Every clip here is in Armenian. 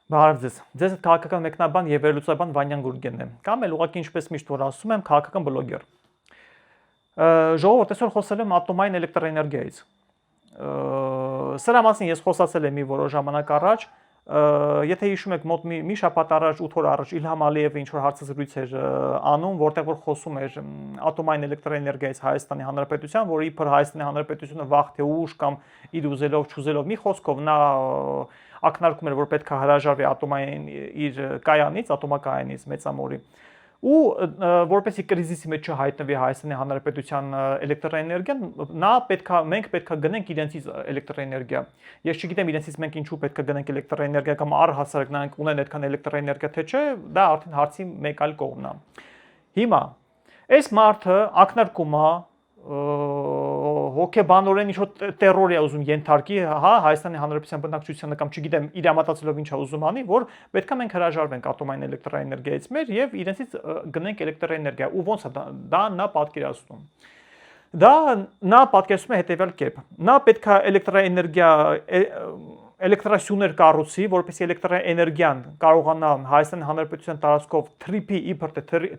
Բարև ձեզ։ Ձեզ հետ քաղաքական մեկնաբան եւ վերլուծաբան Վանյան Գուրգենն է։ Կամ էլ ուղղակի ինչպես միշտ որ ասում եմ, քաղաքական բլոգեր։ Ժողովուրդ, այսօր խոսել եմ ատոմային էլեկտրաէներգիայից։ Սրա մասին ես խոսացել եմ մի որոշ ժամանակ առաջ, եթե հիշում եք, մոտ մի շաբաթ առաջ, 8 օր առաջ Իլհամ Ալիևը ինչ որ հարցազրույց էր անում, որտեղ որ խոսում էր ատոմային էլեկտրաէներգիայից Հայաստանի Հանրապետության, որ իբր Հայաստանի Հանրապետությունը վաղ թե ուշ կամ իր ուզելով չուզելով մի խոսքով նա ակնարկում էր, որ պետք է հրաժարվի ատոմային իր կայանից, ատոմակայանից մեծամորի ու որպեսի կրիզիսի մեջ չհայտնվի Հայաստանի Հանրապետության էլեկտրաէներգիան, մենք պետքա գնենք իրենցից էլեկտրաէներգիա։ Ես չգիտեմ իրենցից մենք ինչու պետքա գնենք էլեկտրաէներգիա կամ առհասարակ նրանք ունեն այդքան էլեկտրաէներգիա թե չէ, դա արդեն հարցի մեկ այլ կողմն է։ Հիմա այս մարդը ակնարկում է հոգեբանորեն ինչ-որ տերոր է ուզում ենթարկի, հա, Հայաստանի Հանրապետության բնակչությանը կամ չգիտեմ իր համատացելով ինչ է ուզում անի, որ պետքա մենք հրաժարվենք ատոմային էլեկտրաէներգիայից մեր եւ իրենցից գնենք էլեկտրաէներգիա։ Ու ոնց է դա նա պատկերացնում։ Դա նա պատկերացնում է հետեւյալ կերպ։ Նա պետքա էլեկտրաէներգիա էլեկտրասյուներ կառուցի, որպեսզի էլեկտրաէներգիան կարողանա Հայաստանի Հանրապետության տարածքով թրիփի իբր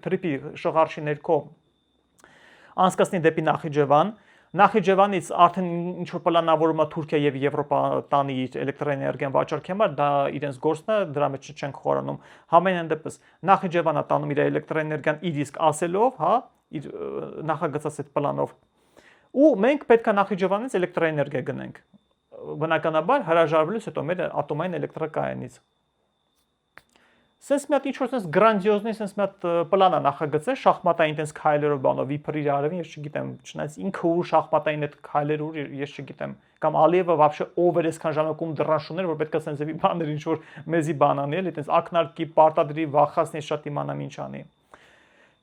թրիփի շղարշի ներքո անցկացնի դեպի Նախիջևան։ Նախիջևանից արդեն ինչ որ պլանավորում է Թուրքիա եւ Եվրոպա տանի իր էլեկտրաէներգիան վաճառքի համար, դա իրենց գործն է, դրա մեջ չենք խորանում։ Համենայն դեպս Նախիջևանը տանում իր էլեկտրաէներգիան իր իսկ ասելով, հա, իր նախագծած այդ պլանով։ Ու մենք պետք է Նախիջևանից էլեկտրաէներգիա գնենք։ Բնականաբար հրաժարվելուց հետո մեր ատոմային էլեկտրակայանից։ Սենց մի հատ ինչ-որ սենց գրանձիոզնի սենց մի հատ պլան է նախագծել շախմատային տենց քայլերով բանով իբր իր արևին, ես չգիտեմ, չնայած ինքը ու շախմատային այդ քայլերը ու ես չգիտեմ, կամ Ալիևը вообще ով էր այսքան ժամանակում դրան շուներ, որ պետք է սենց էվի բաներ ինչ-որ մեզի բան անի, էլի տենց ակնարկի, պարտադրի, վախացնի, շատ իմանամ ինչ անի։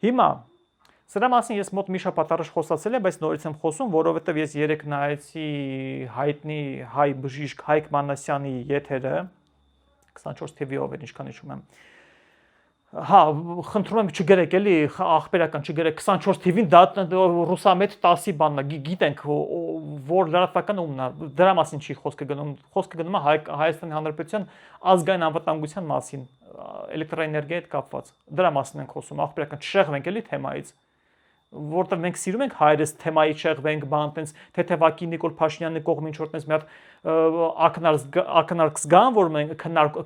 Հիմա սրա մասին ես մոտ մի շաբաթ առաջ խոսացել եմ, բայց նորից եմ խոսում, որովհետև ես երեք նայեցի հայտնի հայ բժիշկ Հայկ Մանասյանի եթերը 24 TV-ով էր, ինչքան հիշում եմ։ Հա, խնդրում եմ չգրեք էլի ախպերական չգրեք 24 TV-ին դա ռուսամետ 10-ի բանն է, գիտենք որ լրատվական ումն է, դրա մասին չի խոսքը գնում է Հայաստանի Հանրապետության ազգային անվտանգության մասին, էլեկտրաէներգիայի հետ կապված։ Դրա մասին ենք խոսում, ախպերական չշեղվենք էլի թեմայից, որտեղ մենք սիրում ենք հայրս թեմայի շեղվենք, բան տենց թեթևակի Նիկոլ Փաշինյանի կողմից ինչ որ տենց մի հատ ակնարկ զգան, որ մենք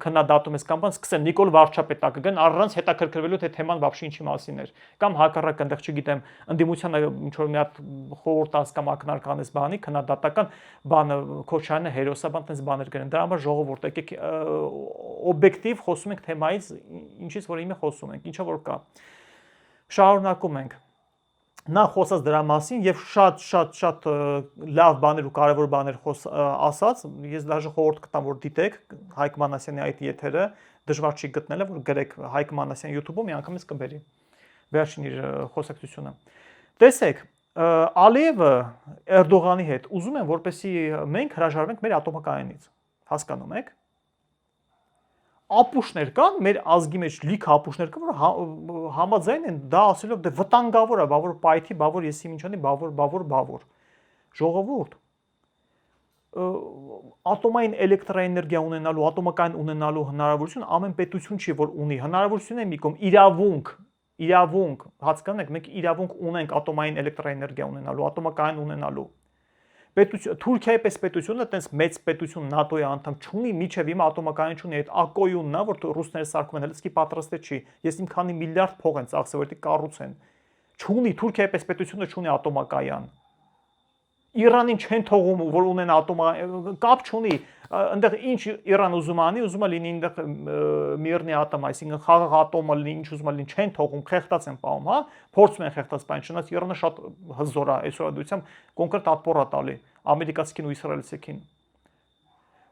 քննադատում ենք կամ բան սկսեն Նիկոլ Վարչապետակը գան առանց հետաքրքրվելու թե թեման вообще ինչի մասին էր կամ հակառակ այնտեղ չգիտեմ ընդդիմությանը ինչ որ մի հատ խորհուրդ տաս կամ ակնարկ անես բանի քննադատական բանը Քոչարյանը հերոսաբան տենց բաներ գրեն դրա համար ժողովուրդ եկեք օբյեկտիվ խոսում ենք թեմայից ինչից որ իմը խոսում ենք ինչա որ կա շարունակում ենք նա խոսած դրա մասին եւ շատ լավ բաներ ու կարեւոր բաներ ասած ես դաժե խորհուրդ կտամ որ դիտեք Հայկ Մանասյանի այդ եթերը դժվար չի գտնելը որ գրեք Հայկ Մանասյան YouTube-ում մի անգամից կբերի վերջին իր խոսակցությունը տեսեք Ալիևը Էրդողանի հետ ուզում են որպեսի մենք հրաժարվենք մեր ատոմակայանից հասկանում եք ապուշներ կան մեր ազգի մեջ լիք ապուշներ կան որ համաձայն են դա ասելով դե վտանգավոր է բավոր պայթի բավոր եսի ինչանի բավոր ժողովուրդ ատոմային էլեկտրաէներգիա ունենալու ատոմակայան ունենալու հնարավորություն ամեն պետություն չի որ ունի հնարավորություն է մի կողմ իրավունք հասկանու եք մենք իրավունք ունենք ատոմային էլեկտրաէներգիա ունենալու ատոմակայան ունենալու Թուրքիայի պես պետությունը տենց մեծ պետություն ՆԱՏՕ-ի անդամ չունի միջև հիմա ատոմակայան չունի այդ ակոյունն է որ ռուսները սարքում են հենց պատրաստե չի ես իմ քանի միլիարդ փող են ծախսել որ դա կառուցեն չունի Թուրքիայի պես պետությունը չունի ատոմակայան Իրանին չեն թողում որ ունեն կապ չունի այնտեղ ինչ Իրան ուզում անի ուզում է լինի այնտեղ միրնի ատոմ այսինքն խաղաղ ատոմը լինի ինչ ուզում է լինի չեն թողում խեղտած են պահում հա փորձում են խեղտած բան չնայած Իրանը շատ հզոր է այսօր դույցամ կոնկրետ ատպորա տալի ամերիկացիքին ու իսրայելցիքին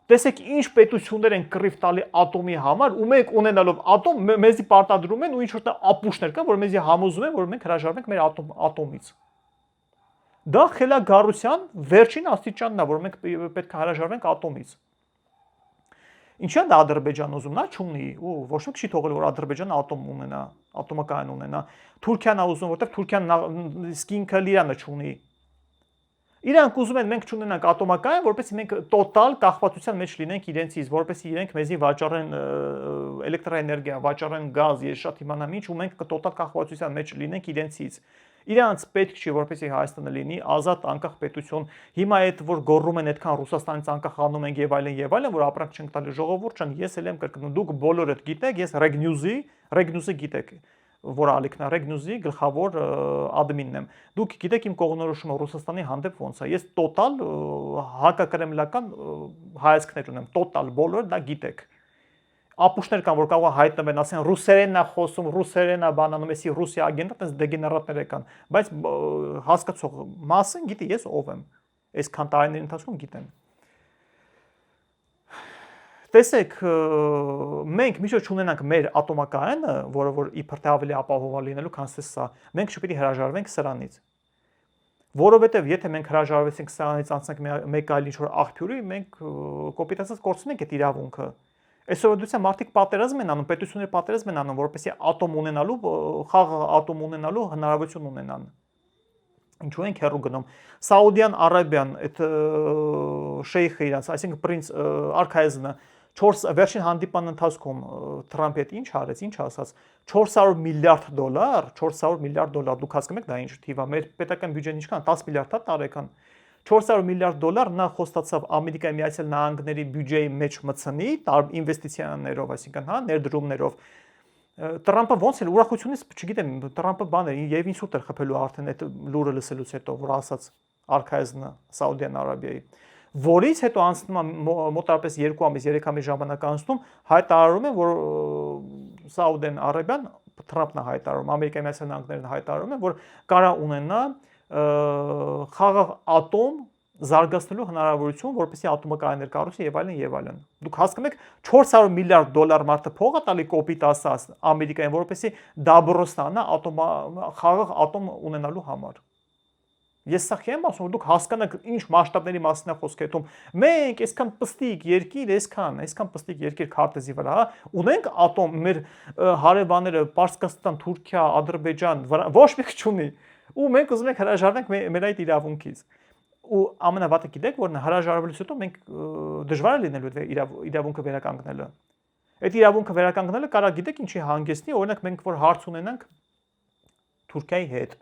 տեսեք ինչ պետություններ են կռիվ տալի ատոմի համար ու մենք ունենալով ատոմ մեզի պարտադրում են ու ինչ որ ապուշներ կան որ մեզի համոզում են որ մենք հրաժարվենք մեր ատոմից Դա խելագարության վերջին աստիճանն է, որ մենք պետք է հրաժարվենք ատոմից։ Ինչա դա Ադրբեջանը ուզում, նա չունի, ու ոչ ոք չի թողել, որ Ադրբեջանը ատոմ ունենա, ատոմակայան ունենա։ Թուրքիան է ուզում, որտեղ Թուրքիան սկինքը լիրանը չունի։ Իրանք ուզում են մենք չունենանք ատոմակայան, որպեսզի մենք տոտալ կախվածության մեջ լինենք իրենցից, որպեսզի իրենք մեզի վաճառեն էլեկտրաէներգիա, վաճառեն գազ, ես շատ իմանամ ինչ, ու մենք տոտալ կախվածության մեջ լինենք իրենցից։ Իրանց պետք չի, որպեսզի Հայաստանը լինի ազատ անկախ պետություն։ Հիմա այդ որ գոռում են այդքան Ռուսաստանից անկախ անում ենք եւ այլն, որ ապրանք չենք տալի ժողովուրդ չան, ես էլ եմ կրկնում, դուք բոլորդ գիտեք, ես Regnews-ը գիտեք, որ ալիքն է Regnews-ի գլխավոր ադմինն եմ։ Դուք գիտեք իմ կողմնորոշումը Ռուսաստանի հանդեպ ոնց է։ Ես տոտալ հակակրեմլական հայացքներ ունեմ, տոտալ բոլորը դա գիտեք։ Ապուշներ կան, որ կարող է հայտնվեն, ասեն ռուսերենն է խոսում, ռուսերենն է բանանում, էսի Ռուսիա ագենտը, այդպես դեգեներատներ կան, բայց հասկացող մասը գիտի ես ով եմ։ Այսքան տարիների ընթացքում գիտեմ։ Տեսեք, մենք միշտ չունենանք մեր ատոմակայանը, որը որ իբր թե ավելի ապահով լինելու, քան սա, մենք չպիտի հրաժարվենք սրանից։ Որովհետև եթե մենք հրաժարվեցինք սրանից, անցնենք մեկ այլ ինչ-որ աղբյուրի, մենք կոպիտացած կորցնենք այդ իրավունքը։ Այսօր դուք մարդիկ պատերազմ են անում, պետությունները պատերազմ են անում, որպեսզի ատոմ ունենալու, խաղաղ ատոմ ունենալու հնարավորություն ունենան։ Ինչու ենք հեռու գնում։ Սաուդյան Արաբիան, այդ շեյխը իրանց, այսինքն պրինց արքայազնը, վերջին հանդիպան ընթացքում Թրամփի հետ ինչ արեց, ինչ ասաց, $400 միլիարդ, $400 միլիարդ, դուք հասկանում եք դա ինչ թիվ է, մեր պետական բյուջեն ինչքան, 10 միլիարդ է տարեկան։ $400 միլիարդ նա խոստացավ Ամերիկայի Միացյալ Նահանգների բյուջեի մեջ մտցնի ինվեստիցիաներով, այսինքն հա ներդրումներով։ Տրամփը ոնց էլ ուրախությունից, չգիտեմ, Տրամփը բան է եւ ինձ ուտեր խփելու արդեն այդ լուրը լսելուց հետո, որ ասաց արքայազնը Սաուդյան Արաբիայի, որից հետո անցնում է մոտավորապես 2 ամիս, 3 ամիս ժամանակ անցնում, հայտարարում են, որ Սաուդյան Արաբիան, Տրամփն է հայտարարում, Ամերիկայի Միացյալ Նահանգներն հայտարարում են, որ կարա ունենա խաղաղ ատոմ զարգացնելու հնարավորություն, որպեսզի ատոմակայաններ կառուցի եւ այլն եւ այլն։ Դուք հասկանում եք $400 միլիարդ մարդը փող է տալի կոպիտ ասած Ամերիկային, որպեսզի Դաբրոստանը խաղաղ ատոմ ունենալու համար։ Ես սա չեմ ասում, դուք հասկանաք ինչ մասշտաբների մասին է խոսքը այդում։ Մենք այսքան պստիկ երկիր, այսքան պստիկ երկիր քարտեզի վրա, ունենք ատոմ, մեր հարևանները Պարսկաստան, Թուրքիա, Ադրբեջան, ոչ մի չունի։ Ու մենք ուզում ենք հրաժարվենք մեր այդ իրավունքից։ Ու ամենավատը գիտեք, որ հրաժարվելուց հետո մենք դժվար է լինելու իրավունքը վերականգնելը։ Այդ իրավունքը վերականգնելը կարա գիտեք ինչի հանգեցնի, օրինակ մենք որ հարց ունենանք Թուրքիայի հետ,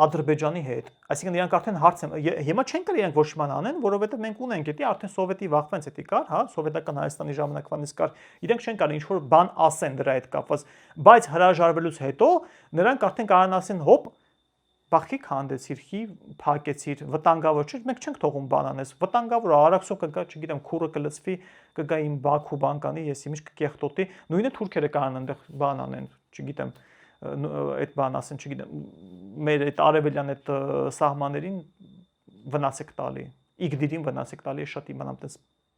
Ադրբեջանի հետ, այսինքն իրանք արդեն հարց են, հիմա չեն կարող իրանք ոչ ման անեն, որովհետև մենք ունենք էդի արդեն սովետի վախվենց էդի կար, հա, սովետական Հայաստանի ժամանակվանից կար, իրանք չեն կարող ինչ-որ բան ասեն դրա հետ կապված, բայց հրաժարվելուց հետո նրանք արդեն կարան ասեն, հոպ, բախի քանդեցիր, խի փակեցիր, վտանգավոր չէ, մենք չենք թողում բան անես, վտանգավոր արաքսո կգա, չգիտեմ, քուրը կլծվի, կգա իմ Բաքու բանկանի, ես իմիջ կկեղտոտի, նույնը թուրքերը կարան այնտեղ բան անեն, չգիտեմ, այդ բան ասեն, չգիտեմ, մեր այդ արևելյան այդ սահմաններին վնաս եք տալի, իգդիրին վնաս եք տալի, ես շատ իմանամ,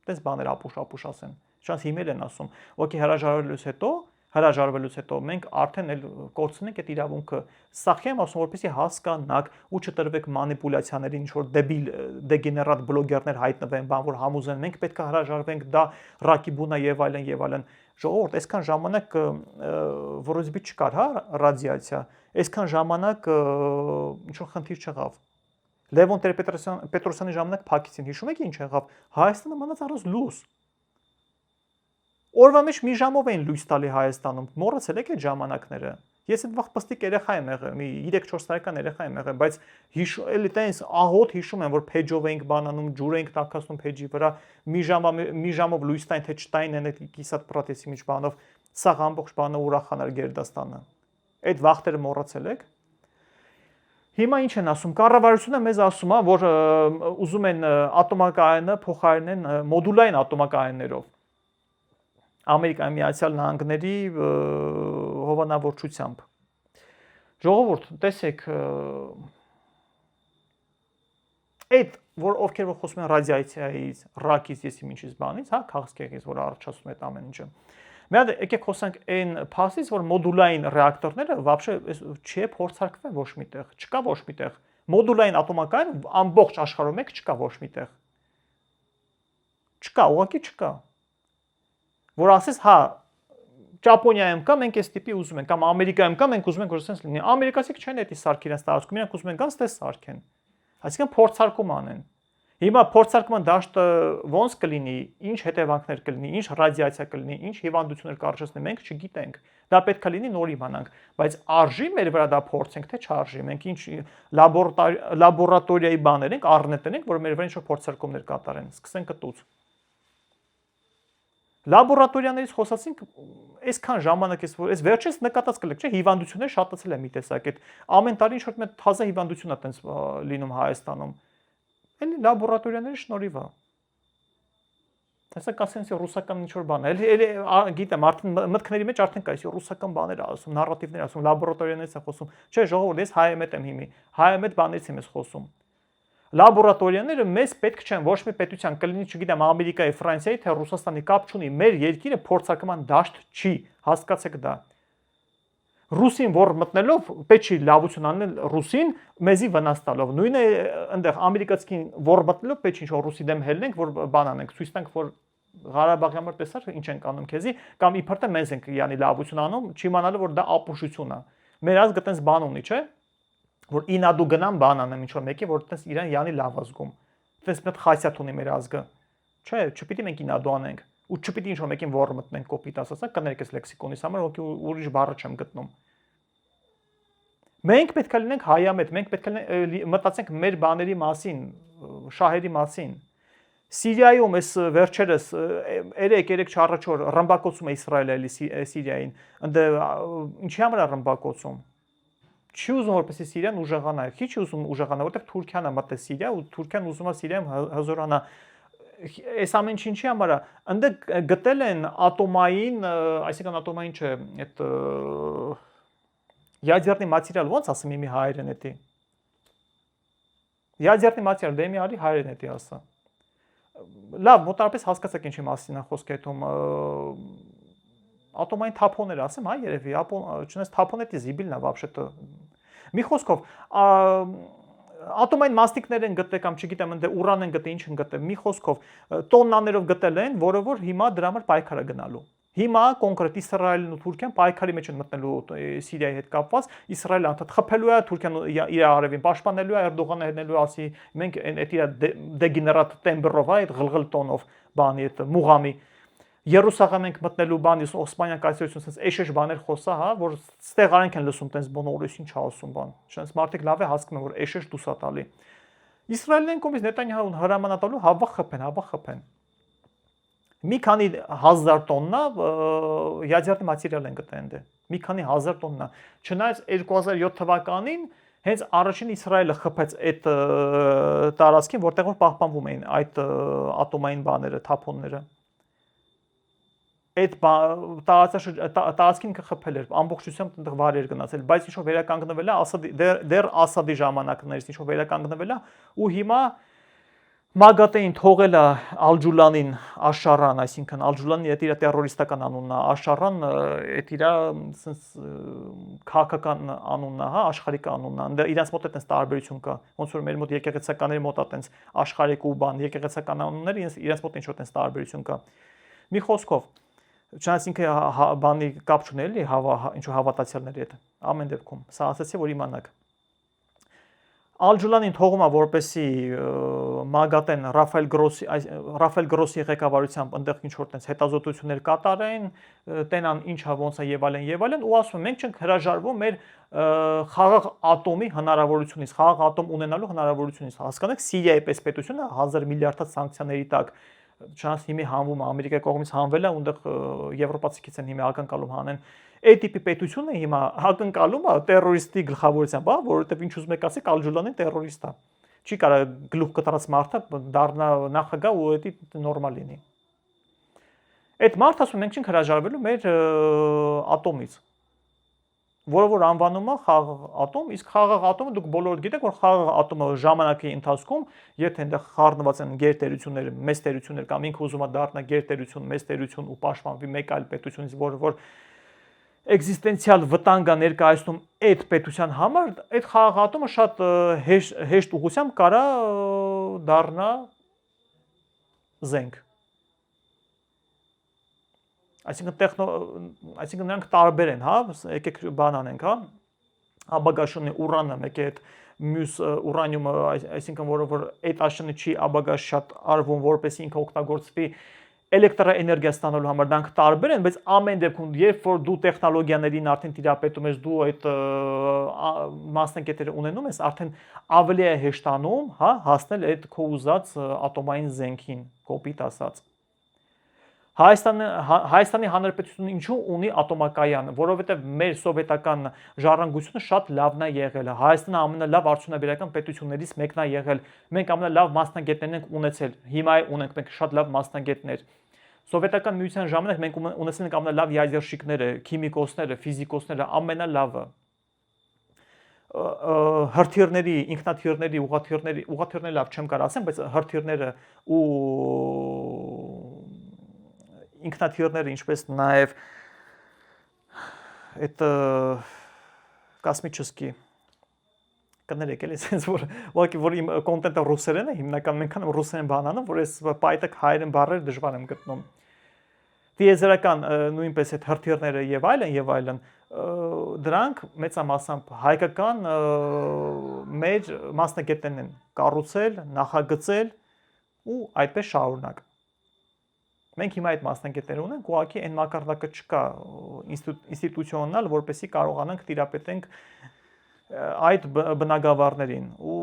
տես բաներ ապուշ ասեն, շանս հիմել են ասում, ոքի հրաժարվելուց հետո մենք արդեն էլ կորցնենք այդ իրավունքը, սա չեմ ասում, որպեսզի հասկանաք ու չտրվեք մանիպուլյացիաների, ինչ-որ դեբիլ, դեգեներատ բլոգերներ հայտնվեն, բան որ համոզեն, մենք պետք է հրաժարվենք, դա ռակիբունա եւ այլն, ժողովուրդ, այսքան ժամանակ վրոզբի չկար, հա, ռադիացիա, այսքան ժամանակ ինչ-որ խնդիր չեղավ։ Լևոն Տեր-Պետրոսյանի ժամանակ փակեցին, հիշում եք ինչ եղավ, Հայաստանը մնաց առանց լույս։ Օրվա մեջ մի ժամով էին լույս տալի Հայաստանում, մոռացել եք այդ ժամանակները։ Ես այդ վաղ պստիկ երեխա եմ եղել, մի 3-4 տարեկան երեխա եմ եղել, բայց էլի տենց ահոտ հիշում եմ, որ փեջով էինք բանանում, ջուր էինք տաքացնում փեջի վրա, մի ժամով լույս տային, թե չտային են այդ կիսատ պրոտեսի միջ բանով, սա ամբողջ բանը ուրախանար Գերդաստանը։ Այդ վախտերը մոռացել եք։ Հիմա ինչ են ասում, կառավարությունը մեզ ասում է, որ ուզում են ատոմակայանը փոխարինեն մոդուլային ատոմակայաններով։ Ամերիկայի Միացյալ Նահանգների հովանավորչությամբ։ Ժողովուրդ, տեսեք, այդ որ ովքեր որ խոսում են ռադիացիայից, ռակից, եսի ինչից բանից, հա, քաղցկեղից, որ առաջացնում է այդ ամեն ինչը։ Մի հատ եկեք խոսանք այն փաստից, որ մոդուլային ռեակտորները вообще չի փորձարկվել ոչ միտեղ, չկա ոչ միտեղ։ Մոդուլային ատոմակայան ամբողջ աշխարհում եք չկա ոչ միտեղ։ Չկա, ուղղակի չկա։ Որ ասես, հա, Ճապոնիայում կա, մենք այս տիպի ուզում ենք, կամ Ամերիկայում կա, մենք ուզում ենք որ sense լինի։ Ամերիկացիք չեն էդի սարք իրենց տարածքում, իրանք ուզում են գան ստես սարքեն։ Այսինքն փորձարկում անեն։ Հիմա փորձարկման դաշտը ոնց կլինի, ինչ հետևանքներ կլինի, ինչ ռադիացիա կլինի, ինչ հիվանդություններ կառաջացնի, մենք չգիտենք։ Դա պետք է լինի նոր իմանանք, բայց արժի մեր վրա դա փորձենք, թե չարժի։ Մենք ինչ լաբորատորիայի բաներ ենք, առնետներ ենք, որ մեր վրա ինչ-որ փորձարկումներ կատարեն։ Սկսենք կտուց։ Լաբորատորիաներից խոսացինք, այսքան ժամանակ էս որ այս վերջից նկատած կլեք, չէ՞, հիվանդություններ շատացել է մի տեսակ, այդ ամեն տարի ինչ-որ մի թազա հիվանդություն է տենց լինում Հայաստանում։ Էլի լաբորատորիաների շնորհիվ է։ Տեսա կասենսի ռուսական ինչ-որ բան է։ Էլի գիտեմ, արդեն մտքների մեջ արդեն կա, այսի ռուսական բաներ ասում, նարատիվներ ասում, լաբորատորիաներից է խոսում։ Չէ, ժողովուրդ, ես հայամետ եմ հիմի։ Հայամետ բաներից եմ ես խոսում։ Լաբորատորիաները մեզ պետք չեն, ոչ մի պետության կլինի, չգիտեմ, Ամերիկայի, Ֆրանսիայի, թե Ռուսաստանի կապ չունի, մեր երկիրը փորձարկման դաշտ չի, հասկացեք դա։ Ռուսին որ մտնելով պետք չի լավություն անել ռուսին, մեզի վնաս տալով։ Նույնը այնտեղ ամերիկացին որ մտնելով պետք չի ինչ-որ ռուսի դեմ հելնենք, որ բան անենք, ցույց տանք, որ Ղարաբաղի համար տեսար ինչ ենք անում քեզի, կամ իբր թե մեզ ենք յանի լավություն անում, չիմանալով որ դա ապուշություն է։ Մեր ազգը տենց բան ունի, չէ՞։ Որ ինադու գնամ բան անեմ ինչ-որ մեկի, որ տես իրան յանի լավ ազգում։ Տես մեծ խասյաթ ունի մեր ազգը։ Չէ, չպիտի մենք ինադու անենք, ու չպիտի ինչ-որ մեկին որ մտնենք կոպիտ ասածա, կներեք այս լեքսիկոնից համար, ոքի ուրիշ բառը չեմ գտնում։ Մենք պետք է լինենք հայամետ, մենք պետք է մտածենք մեր բաների մասին, շահերի մասին։ Սիրիայում այս վերջերս 3 4 օր ռմբակոծում է Իսրայելը Սիրիային, ընդ ինչի համար է ռմբակոծում։ Չի ուզում որպեսզի Սիրիան ուժեղանա, չի ուզում ուժեղանա, որտեղ Թուրքիան է մտել Սիրիա ու Թուրքիան ուզում է Սիրիայում հզորանա։ Այս ամեն ինչի համար է, ընդ գտել են ատոմային, այսինքն ատոմային չէ, այդ ядерный материал, ոնց ասեմ իմի հայերեն էտի։ Ядерный материал, դե մի արի հայերեն էտի ասա։ Լավ, մոտարապես հասկացաք ինչի մասին է խոսքը այդում ատոմային թափոններ ասեմ, հա, երևի, չնայած թափոնը դի զիբիլն է вообще-то։ Մի խոսքով, ատոմային մաստիկներ են գտել կամ չգիտեմ, ընդ ուրան են գտել, ինչ են գտել։ Մի խոսքով, տոննաներով գտել են, որը որ հիմա դրա համար պայքար է գնալու։ Հիմա կոնկրետ Իսրայելն ու Թուրքիան պայքարի մեջ են մտնելու Սիրիայի հետ կապված, Իսրայելը անդադ խփելու է, Թուրքիան իր արևին պաշտպանելու է, Էրդողանը հենելու ասի, մենք այդ իր դեգեներատ տեմբրով, այդ ղլղլ տոնով բանի այդ մուղամի Երուսաղեմ ենք մտնելու բան, Օսմանյան կայսրություն sense էշեշ բաներ խոսա, հա, որ ստեղ արանք են լսում տենց բոնորից ինչ ասում բան։ Չնայած մարդիկ լավ է հասկանում են, որ էշեշ դուսա տալի։ Իսրայելն կողմից Նետանյահուն հրամանատալու հավա խփեն։ Մի քանի հազար տոննա ядерный материал են գտել այնտեղ։ Մի քանի հազար տոննա։ Չնայած 2007 թվականին հենց առաջին Իսրայելը խփեց այդ տարածքին, որտեղ որ պահպանվում էին այդ ատոմային բաները, թափոնները։ Այդ տարածքին կխփել էր, ամբողջությամբ այնտեղ վարեր գնացել, բայց ինչ որ վերականգնվել է, դեռ Ասադի ժամանակներից ինչ որ վերականգնվել է, ու հիմա Մագատեին թողել է Ալջուլանին Աշարան, այսինքն Ալջուլանի այդ իր տերորիստական անունն է, Աշարան այդ իր քաղաքական անունն է, հա, աշխարհիկ անունն է։ Այնտեղ իրենց մոտ այդպես տարբերություն կա, ոնց որ մեր մոտ եկեղեցականների մոտ այդպես աշխարհիկ ու բան, եկեղեցական անունները իրենց մոտ ինչ որ այդպես տարբերություն կա։ Մի խոսքով, չնայած ինքը բանի կապ չունի էլի ինչ որ հավատացյալների հետ։ Ամեն դեպքում, սա ասացի, որ իմանաք։ Ալջուլանին թողում է որպեսի Մագատեն Ռաֆայել Գրոսի ղեկավարությամբ այնտեղ ինչ որ տենց հետազոտություններ կատարեն, տենան ինչա ոնց է եւ այլն, ու ասում են մենք չենք հրաժարվում մեր խաղաղ ատոմի հնարավորությունից, խաղաղ ատոմ ունենալու հնարավորությունից։ Հասկանաք, Սիրիայի պես պետությունը 1000 միլիարդած սանկցիաների տակ չնայած հիմի հանվում է Ամերիկայի կողմից հանվել է, այնտեղ եվրոպացիքից են հիմի ակնկալում հանեն։ Այդ տիպի պետությունը հիմա ակնկալում է տերորիստի գլխավորությամբ, հա, որովհետև ինչ ուզում եք ասեք, Ալջուլանին տերորիստ է։ Չի կարա գլուխ կտրած մարդը դառնա նախագահ ու դա նորմալ լինի։ Այդ մարդը ասում մենք չենք հրաժարվելու մեր ատոմից, որը որ անվանում է խաղաղ ատոմ, իսկ խաղաղ ատոմը դուք բոլորդ գիտեք, որ խաղաղ ատոմը ժամանակի ընթացքում, եթե այնտեղ խառնված են գերտերություններ, մեծ տերություններ կամ ինքը ուզում է դառնա գերտերություն, մեծ տերություն ու պաշտպանվի մեկ այլ պետությունից, որը որ էգզիստենցիալ վտանգ է ներկայացնում այդ պետության համար, այդ խաղաղ ատոմը շատ հեշտ ուղղությամբ կարա դառնա զենք։ Այսինքն նրանք տարբեր են, հա, եկեք բան անենք, հա, Աբագաշունի ուրանը մեկ է այդ մյուս ուրանիումը, այսինքն որ այդ աշնանը չի աբագա շատ արվում, որպեսզի ինքը օգտագործվի էլեկտրաէներգիա ստանալու համար, դրանք տարբեր են, բայց ամեն դեպքում, երբ որ դու տեխնոլոգիաներին արդեն տիրապետում ես, դու այդ մասնագետները ունենում ես, արդեն ավելի է հեշտանում, հա, հասնել այդ քո ուզած ատոմային զենքին, կոպիտ ասած։ Հայաստանի Հանրապետությունը ինչու ունի ատոմակայան, որովհետև մեր սովետական ժառանգությունը շատ լավն է եղել։ Հայաստանը ամենալավ արդյունաբերական պետություններից մեկն է եղել։ Մենք ամենալավ մասնագետներն ենք ունեցել։ Հիմա ունենք մենք շատ լավ մասնագետներ։ Սովետական միության ժամանակ մենք ունեցել ենք ամենալավ յազերշիկները, քիմիկոսները, ֆիզիկոսները, ամենալավը։ Հրթիռների, ինքնաթիռների, ուղղաթիռների լավ չեմ կարող ասեմ, բայց հրթիռները ու ինքնաթիռները, ինչպես նաև այդ կոսմический կներեք էլի sense որ ուղղակի որ իմ կոնտենտը ռուսերեն է, հիմնական մենք ռուսերեն բանանում, որ ես պայտակ հայերեն բառեր դժվար եմ գտնում։ Տիեզերական նույնպես այդ հրթիռները եւ այլն, դրանք մեծամասամբ հայկական մեր մասնագետներն են կառուցել, նախագծել ու այդպես շարունակ։ Մենք հիմա այդ մասնագետները ունենք, ուղղակի այն մակարդակը չկա ինստիտուցիոնալ, որպեսզի կարողանանք տիրապետենք այդ բնագավառներին ու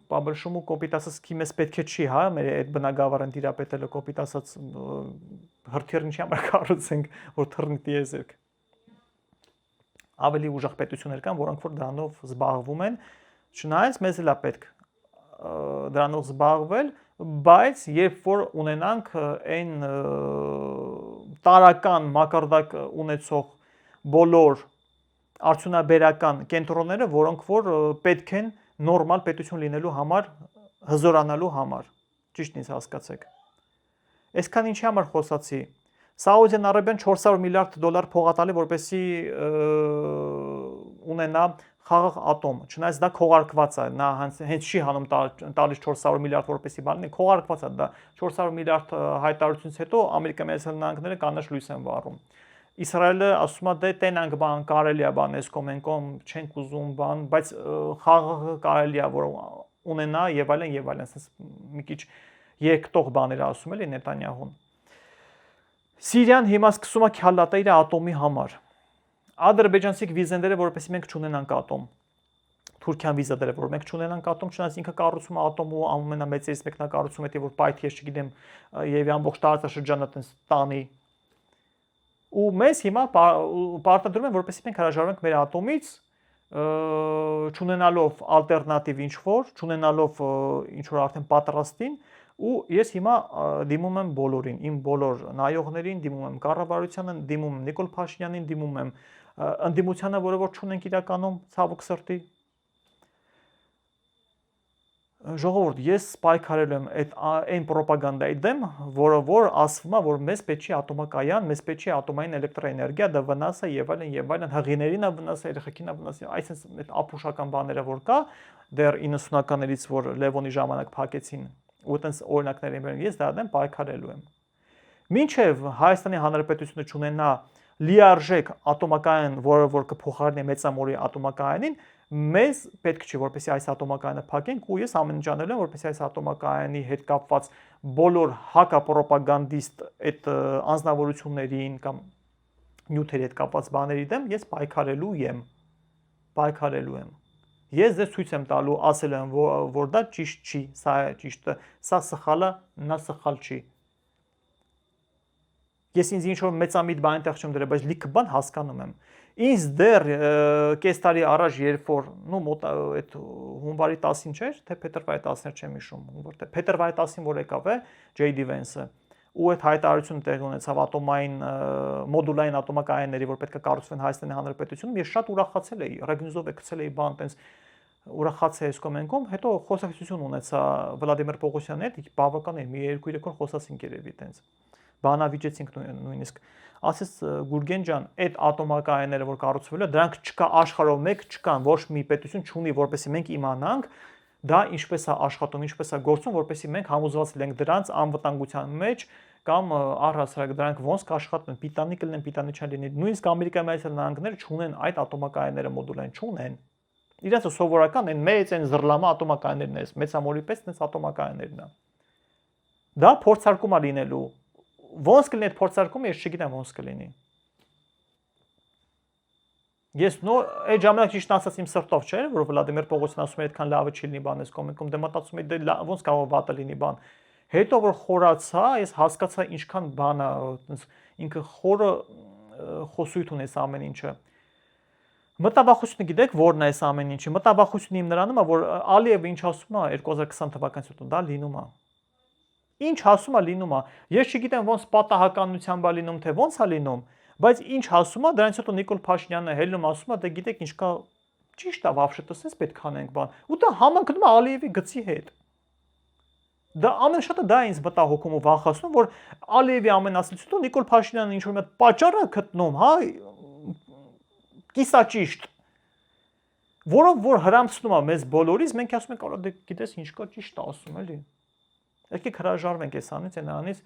բաբլշումը կոպիտ ասած քիմես պետք է չի, հա, մեր այդ բնագավառն տիրապետելը կոպիտ ասած հրթիռն չի համար կառուցենք, որ թռնի տիեզերք։ Ավելի ուժեղ պետություններ կան, որոնք որ դրանով զբաղվում են, չնայած մեզ էլ է պետք դրանով զբաղվել, բայց երբ որ ունենանք այն տարական մակարդակ ունեցող բոլոր արդյունաբերական կենտրոնները, որոնք որ պետք են նորմալ պետություն լինելու համար, հզորանալու համար, ճիշտ ինձ հասկացեք։ Այսքան ինչի համար խոսացի։ Սաուդյան Արաբիան 400 միլիարդ դոլար փողատալի, որպեսզի ունենա խաղաղ ատոմ, չնայած դա քողարկված է, նա հենց չի հանում տալիս 400 միլիարդ որպեսզի բանի, քողարկված է դա 400 միլիարդ հայտարարությունից հետո Ամերիկայի Միացյալ Նահանգները կանաչ լույս են վառում։ Իսրայելը ասում է դե տենանք բան կարելի է բան, էսկոմենկոմ չենք ուզում բան, բայց խաղաղը կարելի է որ ունենա եւ այլն, ասես մի քիչ երկտող բաներ ասում էլի Նետանյահուն։ Սիրիան հիմա սկսում է քյալատել իր ատոմի համար։ Ադրբեջանցիք վիզաները, որպեսզի մենք չունենանք ատոմ։ Թուրքիան վիզաները, որ մենք չունենանք ատոմ, չնայած ինքը կառուցում է ատոմ ու ամենամեծերից մեկն է կառուցում է, որ պայթի ես չգիտեմ, եւ ամբողջ տարածաշրջանը տենց տանի։ Ու մեզ հիմա պարտադրում են, որպեսզի մենք հրաժարվենք մեր ատոմից, չունենալով ալտերնատիվ ինչ-որ, չունենալով ինչ-որ արդեն պատրաստին, ու ես հիմա դիմում եմ բոլորին, իմ բոլոր նայողներին, դիմում եմ կառավարությանը, դիմում եմ Նիկոլ Փաշինյանին, դիմում եմ ընդդիմությանը, որը որ չունենք իրականում ցավոք սրտի։ Ժողովուրդ, ես պայքարել եմ այն պրոպագանդայի դեմ, որը որ ասվում է, որ մեզ պետք չի ատոմակայան, մեզ պետք չի ատոմային էլեկտրաէներգիա, դա վնաս է եւ այլն, հղիներին է վնաս, երեխեքին է վնաս, այսինքն այդ ապուշական բաները որ կա, դեռ 90-ականներից որ Լևոնի ժամանակ փակեցին, ու այտենց օրինակներ եմ, ես դա դեմ պայքարելու եմ։ Մինչև Հայաստանի Հանրապետությունը չունենա լիարժեք ատոմակայան, որը որ կփոխարինի մեծամորի ատոմակայանին, մեզ պետք չի որպեսզի այս ատոմակայանը փակենք ու ես ամեն ինչ անելու եմ որպեսզի այս ատոմակայանի հետ կապված բոլոր հակապրոպագանդիստ այդ անձնավորություններին կամ նյութերի հետ կապված բաների դեմ ես պայքարելու եմ։ Ես ձեզ ցույց եմ տալու, ասել եմ, որ դա ճիշտ չի, սա է ճիշտը, սա սխալ է, նա սխալ չի։ Ես ինձ ինչ-որ մեծամիտ բան այնտեղ չեմ դրել, բայց լիքը բան հասկանում եմ։ Ինձ դեռ կես տարի առաջ, երբ որ մոտ այդ հունվարի 10-ին չէր, թե փետրվարի 10-ին չեմ հիշում, որտեղ փետրվարի 10-ին որ եկավ է JD Vance-ը, ու այդ հայտարարությունը տեղի ունեցավ ատոմային մոդուլային ատոմակայանների, որ պետք է կառուցվեն Հայաստանի Հանրապետությունում, ես շատ ուրախացել էի, ռեգնուզով գցել էի բան, տենց ուրախացել էի Էսկոմենկոմ, հետո խոսակցություն ունեցա Վլադիմիր Պողոսյանի հետ, բավական էր, մի 2-3 օր խոսացինք երևի տենց։ Բանավիճեցինք նույնիսկ։ Ասես Գուրգեն ջան, այդ ատոմակայանները որ կառուցվել է, դրանք չկա աշխարհով մեկ չկան, ոչ մի պետություն չունի, որպեսզի մենք իմանանք, դա ինչպես է աշխատում, ինչպես է գործում, որպեսզի մենք համոզված լինենք դրանց անվտանգության մեջ կամ առհասարակ դրանք ոնց կաշխատեն, պիտանի կլինեն, պիտանի չլինեն։ Նույնիսկ Ամերիկայի Միացյալ Նահանգները չունեն այդ ատոմակայանները մոդուլային չունեն։ Իրենց սովորական են մեծ են զռլամա ատոմակայաններն են, մեծամոլի պես այնպես ատոմակայաններն են։ Դա փորձարկում է լինելու։ Ոնց կլինի այդ փորձարկումը, ես չգիտեմ ոնց կլինի։ Ես նոր այդ ժամանակ ճիշտ ասած իմ սրտով չէր, որ Վլադիմիր Պողոսյանը ասում է այդքան լավը չի լինի բան էս կոմիկում, դե մտածում եմ դե ոնց կարող է վատը լինի բան։ Հետո որ խորացա, ես հասկացա ինչքան բան է, ինքը խորը խոսույթ ունի այս ամեն ինչը։ Մտաբախությունը գիտեք որն է այս ամեն ինչի։ Մտաբախությունը իմ նրանում է, որ Ալիևը ինչ ասում է 2020 թվականից դա լինում է։ Ինչ ասում է լինում է։ Ես չգիտեմ ոնց պատահականությամբ է լինում, թե ոնց է լինում, բայց ինչ ասում է, դրանից հետո Նիկոլ Փաշինյանը հելնում ասում է, դե գիտեք ինչ կա, ճիշտ է, վավշե տսես պետք անենք բան։ Ու դա համընկնում է Ալիևի գծի հետ։ Դա ամեն շատը դա ինձ մտահոգում ու վախացնում, որ Ալիևի ամեն ասելուց հետո Նիկոլ Փաշինյանը ինչ որ մի պատճառ է գտնում, հա, կիսաճիշտ, որով որ հրամցնում է մեզ բոլորից, մենք ասում ենք, արա դե գիտես ինչ կա, ճիշտ է ասում էլի։ Եկեք հրաժարվենք էսանից, այնանից։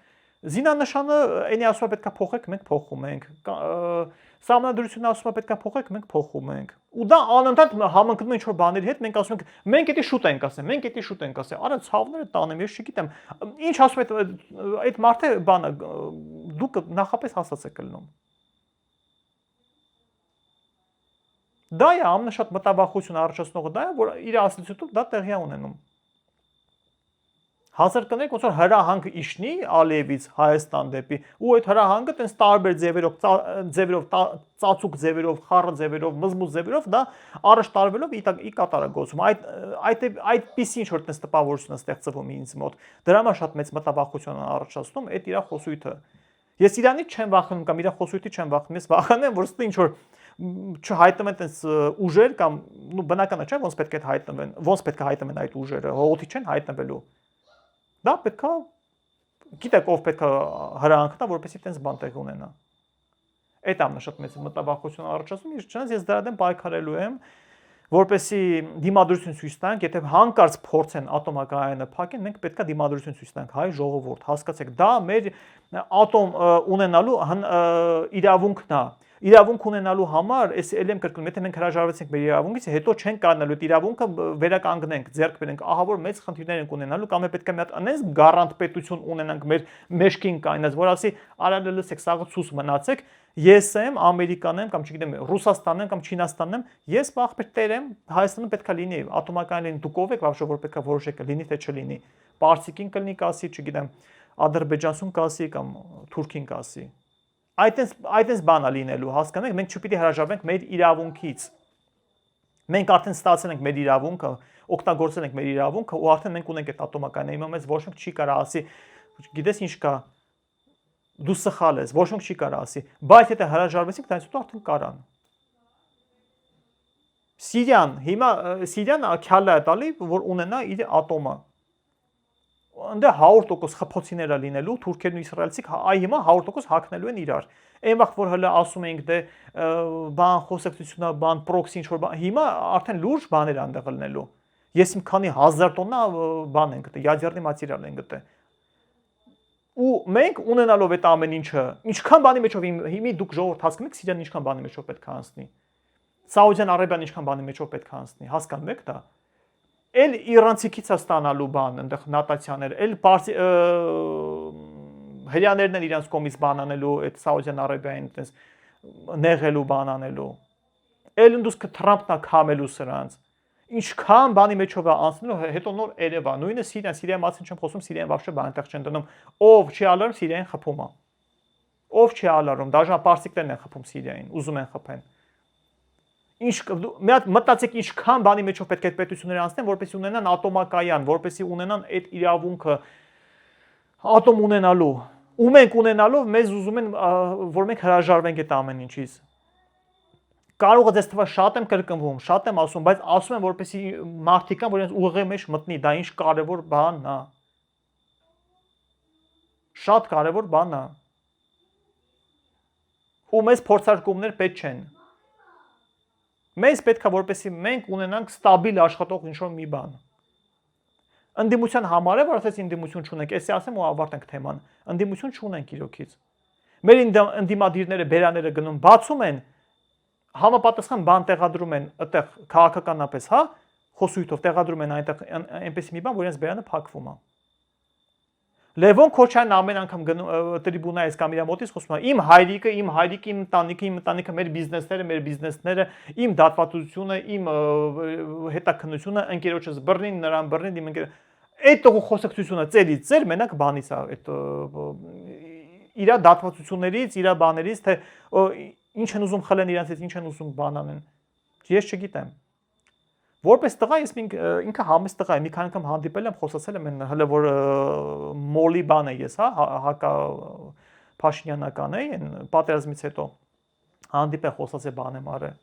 Զինանշանը այնի ասում է պետքա փոխեք, մենք փոխում ենք։ Սահմանադրությունը ասում է պետքա փոխեք, մենք փոխում ենք։ Ու դա անընդհատ համընկնում է ինչ որ բաների հետ, մենք ասում ենք, մենք էդի շուտ ենք ասել, մենք էդի շուտ ենք ասել։ Արա ցավները տանեմ, ես չգիտեմ։ Ինչ ասում է այդ մարդը բանը դուք նախապես հասած եք կլնում։ Դա է ամենաշատ մտաբախություն առաջացնողը դա է, որ իր ասացույցով դա տեղի է ունենում։ Հասար կներեք ոնց որ հրահանգ իշնի Ալիևից Հայաստան դեպի ու այդ հրահանգը տենց տարբեր ձևերով ծածուկ ձևերով, խառը ձևերով, մզմուզ ձևերով դա առաջ տարվելով ի կատարագործում։ Այդպիսի ինչ որ տենց տպավորություն է ստեղծվում ինձ մոտ։ Դրա համար շատ մեծ մտաբախություն առաջացնում այդ իր խոսույթը։ Ես իրանից չեմ վախենում կամ իր խոսույթի չեմ վախենում, ես վախենում եմ որ ստի ինչ որ չհայտնվեն տես ուժեր կամ բնական է չէ ոնց պետք է հայտնվեն, ոնց պետք է հայտնվեն այդ ուժերը, հողոթի չեն հայտնվելու։ Դա պետք է գիտեք ով պետք է հրահանգնա, որպեսզի տենց բան տեղ ունենա։ Այդ ամենը շատ մեծ մտաբախություն առաջացնում, ես դրա դեմ պայքարելու եմ, որպեսզի դիմադրություն ցույց տանք, եթե հանկարծ փորձեն ատոմակայանը փակեն, մենք պետք է դիմադրություն ցույց տանք, հայ ժողովուրդ, հասկացեք, դա մեր ատոմ ունենալու իրավունքն է։ Իրավունք ունենալու համար, ես ել եմ կրկնում, եթե մենք հրաժարվեցինք մեր իրավունքից, հետո չենք կարողանալու այդ իրավունքը վերականգնենք, ձեռք բերենք, ահա որ մեծ խնդիրներ ենք ունենալու, կամ պետք է մի հատ այնպես գարանտ պետություն ունենանք մեր մեջքին կայնած, որ ասի, արա լսեք, սաղը ցույց մնացեք, ես եմ, Ամերիկան եմ, կամ չգիտեմ, Ռուսաստանն եմ, կամ Չինաստանն եմ, ես բախվեր տեր եմ, Հայաստանը պետք է լինի, ատոմական լինի, դուք ով եք, вообще որ պետք է որոշեք, լինի թե չլինի, Պարսիկին կլինի կասի, չգիտեմ, Ադրբեջանցուն կասի կամ Թուրքին կասի։ Այդպես բան է լինելու, հասկանեք, մենք չպիտի հրաժարվենք մեր իրավունքից։ Մենք արդեն ստացել ենք մեր իրավունքը, օգտագործել ենք մեր իրավունքը ու արդեն մենք ունենք այդ ատոմակայանը, հիմա մեզ ոչ մեկ չի կարող ասի, գիտես ինչ կա, դու սխալ ես, ոչ մեկ չի կարող ասի, բայց եթե հրաժարվեցինք, դրանից հետո արդեն կարան։ Սիրիան, հիմա Սիրիան քյալա է տալի, որ ունենա իր ատոմը։ Անդե 100% խփոցիներ է լինելու, թուրքերն ու իսրայելցիք այ հիմա 100% հակնելու են իրար։ Այն վաղ որ հələ ասում էինք դե բան խոսակցությունա, բան պրոքսի ինչ որ բան, հիմա արդեն լուրջ բաներ անդեղ լինելու։ Ես իմ քանի 1000 տոննա բան են գտե, յադերնի մատերիալ են գտե։ Ու մենք ունենալով այդ ամեն ինչը, ինչքան բանի մեջով հիմի դուք ժողովուրդ հասկացնեք Սիրիան ինչքան բանի մեջով պետք է անցնի։ Սաուդյան Արաբիան ինչքան բանի մեջով պետք է անցնի, հասկանում եք դա։ Էլ իրանցիքից է ստանալու բան, այնտեղ նատացիաներ, էլ հրյաներն են իրանց կողմից բան անելու, այդ Սաուդյան Արաբիային այդպես նեղելու բան անելու։ Էլ ընդուս Թրամփն է քամելու սրանց։ Ինչքան բանի մեջով է անցնելու, հետո նոր Երևան, նույնը Սիրիայի մասին չեմ խոսում, Սիրիան вообще բան այնտեղ չեն դնում։ Ով չի ալարում Սիրիային խփում է։ Ով չի ալարում, դաժան պարսիկներն են խփում Սիրիային, ուզում են խփեն։ Ինչ մի հատ մտածեք ինչքան բանի մեջով պետք է այդ պետությունները անցնեն, որպեսզի ունենան ատոմակայան, որպեսզի ունենան այդ իրավունքը ատոմ ունենալու։ Ու մենք ունենալով մեզ ուզում են, որ մենք հրաժարվենք այդ ամեն ինչից։ Կարող է դες թվա շատ եմ կրկնվում, շատ եմ ասում, բայց ասում եմ որպեսզի մարդիկ կան, որ իրենց ուղեղի մեջ մտնի, դա ինչ կարևոր բան է։ Շատ կարևոր բան է։ Ու մեզ փորձարկումներ պետք չեն։ Մեզ պետք է որպեսզի մենք ունենանք ստաբիլ աշխատող ինչ-որ մի բան։ Ընդդիմության համար է, որ ասես ընդդիմություն չունենք, էսի ասեմ ու ավարտենք թեման։ Ընդդիմություն չունենք իրոքից։ Մեր ընդդիմադիրները բերաները գնում, բացում են, համապատասխան բան տեղադրում են այդտեղ քաղաքականապես, հա, խոսույթով տեղադրում են այնտեղ այնպես մի բան, որ իրենց բերանը փակվում է։ Լևոն Քոչարյանն ամեն անգամ տրիբունայից կամ իր մոտից խոսում է իմ հայրիկը, իմ ընտանիքը, մեր բիզնեսները, իմ դատվատվությունը, իմ հետաքննությունը, ընկերոջս բռնին, նրան բռնին, իմ ընկեր այդ տղու խոսակցությունը ծերից ծեր մենակ բանից է, այդ իր դատվատվություններից, իր բաներից, թե ինչ են ուզում խլեն իրանցից, ինչ են ուզում բան անեն։ Ես չգիտեմ։ Որպես տղա ես ինքը համեստ տղա եմ, մի քանի անգամ հանդիպել եմ, խոսացել եմ, հələ որ մոլի բան է ես, հա, հակա Փաշինյանական է, պատերազմից հետո հանդիպել խոսացել բան եմ արել։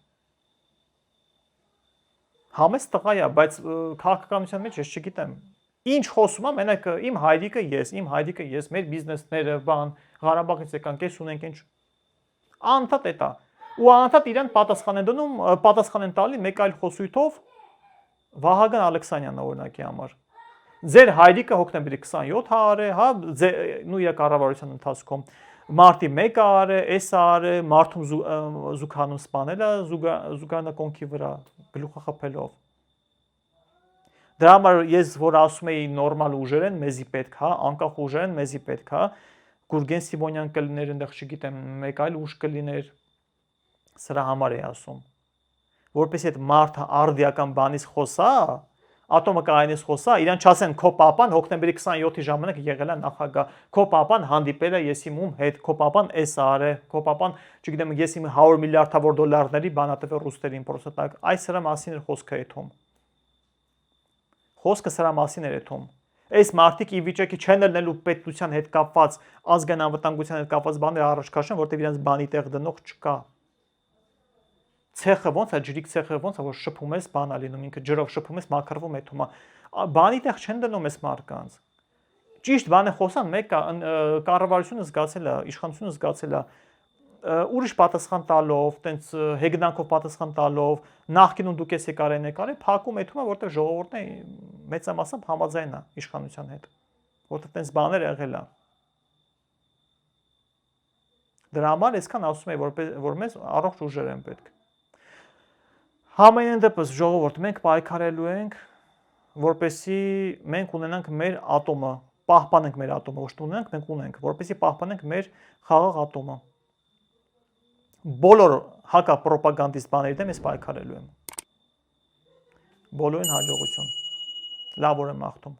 Համեստ տղա է, բայց քաղաքականության մեջ ես չգիտեմ։ Ինչ խոսում եմ, մենակ իմ հայրիկը ես, մեր բիզնեսները, բան, Ղարաբաղից եկան, կես ունենք, ինչ անընդհատ է դա։ Ու անընդհատ իրան պատասխան են տալի մեկ այլ խոսույթով Վահագն Ալեքսանյանը օրինակի համար։ Ձեր հայրիկը հոկտեմբերի 27-ը արել, հա, նույն իր կառավարության ընթացքում մարտի 1-ը արել, էս արել, մարդում զուգանում սպանել է զուգանակոնքի վրա գլուխը խփելով։ Դրա համար ես որ ասում էի նորմալ ուժեր են, մեզի պետք, հա, անկախ ուժեր են, մեզի պետք, հա, Գուրգեն Սիմոնյան կլիներ, այնտեղ չգիտեմ, մեկ այլ ուժ կլիներ, սրա համար էի ասում։ Որպես այդ մարդը արդիական բանից խոսա, ատոմը կայանից խոսա, իրան չասեն քո պապան հոկտեմբերի 27-ի ժամանակ եղել է նախագահ, քո պապան հանդիպել է ես իմ ում հետ, քո պապան էս արել, քո պապան, չգիտեմ, ես իմ 100 միլիարդավոր դոլարների բանատվել ռուսերին պրոցենտակ, այս սրա մասին էր խոսքը այդում։ Խոսքը սրա մասին էր այդում։ Այս մարդիկ ի վիճակի չեն ելնելու պետության հետ կապված, ազգային անվտանգության հետ կապված բաներ առաջ քաշեն, որտեղ իրենց բանի տեղ դնող չկա։ Ցեխը ոնց է, ջրիկ ցեխը ոնց է, որ շփում ես բանա լինում, ինքը ջրով շփում ես, մաքրվում է թումա։ Բանի տեղ չեն դնում ես մարդկանց։ Ճիշտ բանը խոսան, մեկը կառավարությունը զգացել է, իշխանությունը զգացել է ուրիշ պատասխան տալով, տենց հեգնանքով պատասխան տալով, նախկինում դուք ես եկարել, փակում էթում է, որտեղ ժողովուրդն է մեծամասամբ համաձայն է իշխանության հետ, որտեղ տենց բաներ եղել է։ Դրա համար այսքան ասում եմ, որ մեզ առողջ ուժեր են պետք։ Համենայն դեպս ժողովուրդ, մենք պայքարելու ենք, որպեսզի մենք ունենանք մեր ատոմը, պահպանենք մեր ատոմը, ոչ թե ունենանք, մենք ունենք, որպեսզի պահպանենք մեր խաղաղ ատոմը։ Բոլոր հակա պրոպագանդիստ բաների դեմ ես պայքարելու եմ։ Բոլորին հաջողություն։ Լավ օր եմ աղթում։